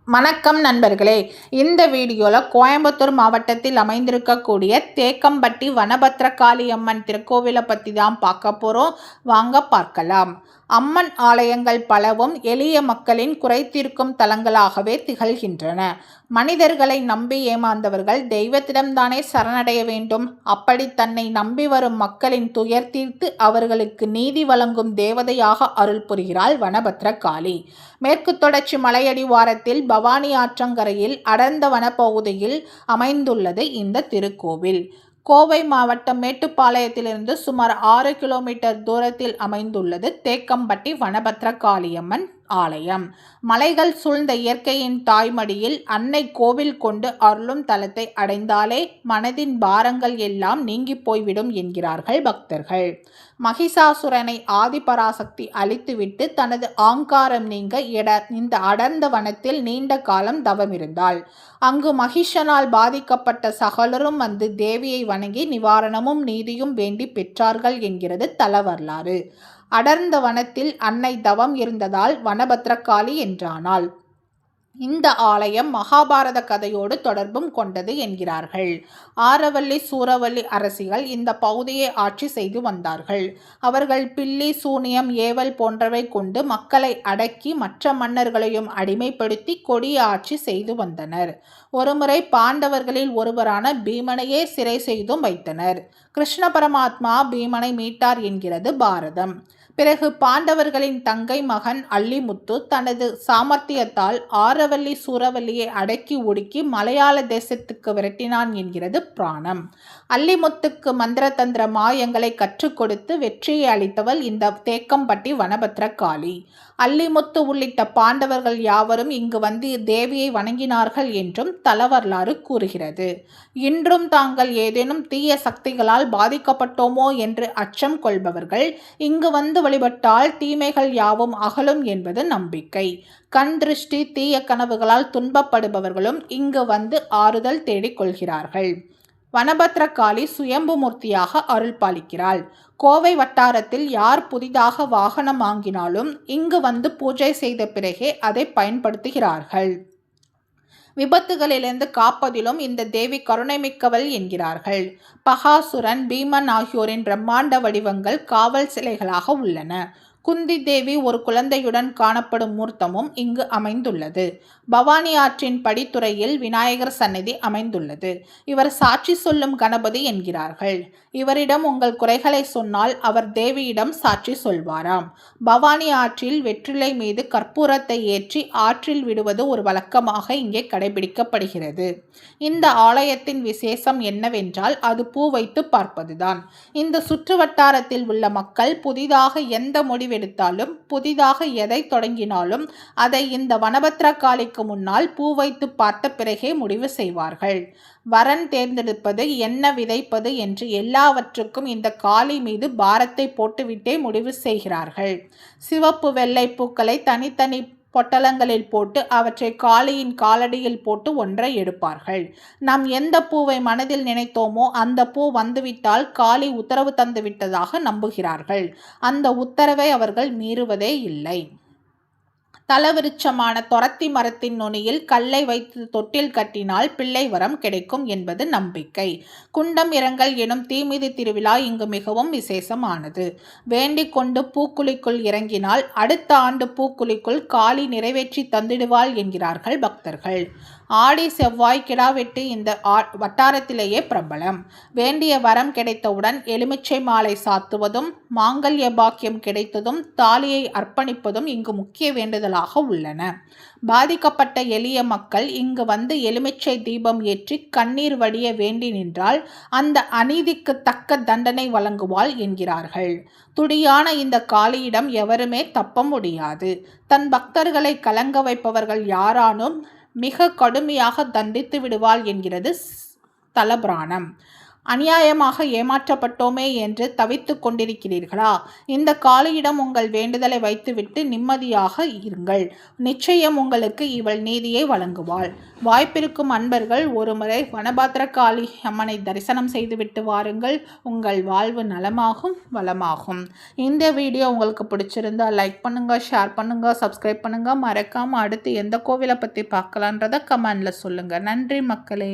வணக்கம் நண்பர்களே, இந்த வீடியோவில் கோயம்புத்தூர் மாவட்டத்தில் அமைந்திருக்கக்கூடிய தேக்கம்பட்டி வனபத்ரகாளி அம்மன் திருக்கோவிலை பற்றி தான் பார்க்க போகிறோம். வாங்க பார்க்கலாம். அம்மன் ஆலயங்கள் பலவும் எளிய மக்களின் குறை தீர்க்கும் தலங்களாகவே திகழ்கின்றன. மனிதர்களை நம்பி ஏமாந்தவர்கள் தெய்வத்திடம்தானே சரணடைய வேண்டும். அப்படி தன்னை நம்பி வரும் மக்களின் துயர் தீர்த்து அவர்களுக்கு நீதி வழங்கும் தேவதையாக அருள் புரிகிறாள் வனபத்ரகாளி. மேற்கு தொடர்ச்சி மலையடிவாரத்தில் பவானி ஆற்றங்கரையில் அடர்ந்த வனப்பகுதியில் அமைந்துள்ளது இந்த திருக்கோவில். கோவை மாவட்டம் மேட்டுப்பாளையத்திலிருந்து சுமார் 6 கிலோமீட்டர் தூரத்தில் அமைந்துள்ளது தேக்கம்பட்டி வனபத்ரகாளியம்மன் ஆலயம். மலைகள் சூழ்ந்த இயற்கையின் தாய்மடியில் அன்னை கோவில் கொண்டு அருளும் தலத்தை அடைந்தாலே மனதின் பாரங்கள் எல்லாம் நீங்கி போய்விடும் என்கிறார்கள் பக்தர்கள். மகிஷாசுரனை ஆதிபராசக்தி அழித்துவிட்டு தனது ஆங்காரம் நீங்க இந்த அடர்ந்த வனத்தில் நீண்ட காலம் தவமிருந்தாள். அங்கு மகிஷனால் பாதிக்கப்பட்ட சகலரும் வந்து தேவியை வணங்கி நிவாரணமும் நீதியும் வேண்டி பெற்றார்கள் என்கிறது தல வரலாறு. அடர்ந்த வனத்தில் அன்னை தவம் இருந்ததால் வனபத்ரகாளி என்றானாள். இந்த ஆலயம் மகாபாரத கதையோடு தொடர்பும் கொண்டது என்கிறார்கள். ஆரவல்லி சூரவல்லி அரசிகள் இந்த பகுதியை ஆட்சி செய்து வந்தார்கள். அவர்கள் பில்லி சூனியம் ஏவல் போன்றவை கொண்டு மக்களை அடக்கி மற்ற மன்னர்களையும் அடிமைப்படுத்தி கொடிய ஆட்சி செய்து வந்தனர். ஒருமுறை பாண்டவர்களில் ஒருவரான பீமனையே சிறை செய்தும் வைத்தனர். கிருஷ்ண பரமாத்மா பீமனை மீட்டார் என்கிறது பாரதம். பிறகு பாண்டவர்களின் தங்கை மகன் அல்லிமுத்து தனது சாமர்த்தியத்தால் ஆரவல்லி சூரவல்லியை அடக்கி ஒடுக்கி மலையாள தேசத்துக்கு விரட்டினான் என்கிறது புராணம். அல்லிமுத்துக்கு மந்திர தந்திர மாயங்களை கற்றுக் கொடுத்து வெற்றியை அளித்தவள் இந்த தேக்கம்பட்டி வனபத்ரகாளி. அல்லிமுத்து உள்ளிட்ட பாண்டவர்கள் யாவரும் இங்கு வந்து தேவியை வணங்கினார்கள் என்றும் தலவரலாறு கூறுகிறது. இன்றும் தாங்கள் ஏதேனும் தீய சக்திகளால் பாதிக்கப்பட்டோமோ என்று அச்சம் கொள்பவர்கள் இங்கு வந்து வழிபட்டால் தீமைகள் யாவும் அகலும் என்பது நம்பிக்கை. கண் திருஷ்டி தீய கனவுகளால் துன்பப்படுபவர்களும் இங்கு வந்து ஆறுதல் தேடிக் கொள்கிறார்கள். வனபத்ரகாளி சுயம்பு மூர்த்தியாக அருள் பாலிக்கிறாள். கோவை வட்டாரத்தில் யார் புதிதாக வாகனம் வாங்கினாலும் இங்கு வந்து பூஜை செய்த பிறகே அதை பயன்படுத்துகிறார்கள். விபத்துகளிலிருந்து காப்பதிலும் இந்த தேவி கருணை மிக்கவள் என்கிறார்கள். பகாசுரன் பீமன் ஆகியோரின் பிரம்மாண்ட வடிவங்கள் காவல் சிலைகளாக உள்ளன. குந்தி தேவி ஒரு குழந்தையுடன் காணப்படும் மூர்த்தமும் இங்கு அமைந்துள்ளது. பவானி ஆற்றின் படித்துறையில் விநாயகர் சன்னதி அமைந்துள்ளது. இவர் சாட்சி சொல்லும் கணபதி என்கிறார்கள். இவரிடம் உங்கள் குறைகளை சொன்னால் அவர் தேவியிடம் சாட்சி சொல்வாராம். பவானி ஆற்றில் வெற்றிலை மீது கற்பூரத்தை ஏற்றி ஆற்றில் விடுவது ஒரு வழக்கமாக இங்கே கடைபிடிக்கப்படுகிறது. இந்த ஆலயத்தின் விசேஷம் என்னவென்றால் அது பூ வைத்து பார்ப்பதுதான். இந்த சுற்று வட்டாரத்தில் உள்ள மக்கள் புதிதாக எந்த முடிவெடுத்தாலும் புதிதாக எதை தொடங்கினாலும் அதை இந்த வனபத்ரகாளிக்கு முன்னால் பூ வைத்து பார்த்த பிறகே முடிவு செய்வார்கள். வரன் தேர்ந்தெடுப்பது என்ன விதைப்பது என்று எல்லாவற்றுக்கும் இந்த காளி மீது பாரத்தை போட்டுவிட்டே முடிவு செய்கிறார்கள். சிவப்பு வெள்ளை பூக்களை தனித்தனி பொட்டலங்களில் போட்டு அவற்றை காளியின் காலடியில் போட்டு ஒன்றை எடுப்பார்கள். நாம் எந்த பூவை மனதில் நினைத்தோமோ அந்த பூ வந்துவிட்டால் காளி உத்தரவு தந்து விட்டதாக நம்புகிறார்கள். அந்த உத்தரவை அவர்கள் மீறுவதே இல்லை. தலவிருட்சமான தொரத்தி மரத்தின் நுனியில் கல்லை வைத்து தொட்டில் கட்டினால் பிள்ளை வரம் கிடைக்கும் என்பது நம்பிக்கை. குண்டம் இரங்கல் எனும் தீமிதி திருவிழா இங்கு மிகவும் விசேஷமானது. வேண்டிக் கொண்டு பூக்குழிக்குள் இறங்கினால் அடுத்த ஆண்டு பூக்குழிக்குள் காளி நிறைவேற்றி தந்திடுவாள் என்கிறார்கள் பக்தர்கள். ஆடி செவ்வாய் கிடாவெட்டு இந்த வட்டாரத்திலேயே பிரபலம். வேண்டிய வரம் கிடைத்தவுடன் எலுமிச்சை மாலை சாத்துவதும் மாங்கல்ய பாக்கியம் கிடைத்ததும் தாலியை அர்ப்பணிப்பதும் இங்கு முக்கிய வேண்டுதலாக உள்ளன. பாதிக்கப்பட்ட எளிய மக்கள் இங்கு வந்து எலுமிச்சை தீபம் ஏற்றி கண்ணீர் வடிய வேண்டி நின்றால் அந்த அநீதிக்கு தக்க தண்டனை வழங்குவாள் என்கிறார்கள். துடியான இந்த காளியிடம் எவருமே தப்ப முடியாது. தன் பக்தர்களை கலங்க வைப்பவர்கள் யாரானும் மிக கடுமையாக தண்டித்து விடுவாள் என்கிறது தலபுராணம். அநியாயமாக ஏமாற்றப்பட்டோமே என்று தவித்துக் கொண்டிருக்கிறீர்களா? இந்த காளியிடம் உங்கள் வேண்டுதலை வைத்துவிட்டு நிம்மதியாக இருங்கள். நிச்சயம் உங்களுக்கு இவள் நீதியை வழங்குவாள். வாய்ப்பிருக்கும் அன்பர்கள் ஒருமுறை வனபத்ரகாளி அம்மனை தரிசனம் செய்துவிட்டு வாருங்கள். உங்கள் வாழ்வு நலமாகும், வளமாகும். இந்த வீடியோ உங்களுக்கு பிடிச்சிருந்தா லைக் பண்ணுங்க, ஷேர் பண்ணுங்க, சப்ஸ்கிரைப் பண்ணுங்க. மறக்காம அடுத்து எந்த கோவிலை பற்றி பார்க்கலான்றதை கமெண்ட்ல சொல்லுங்க. நன்றி மக்களே.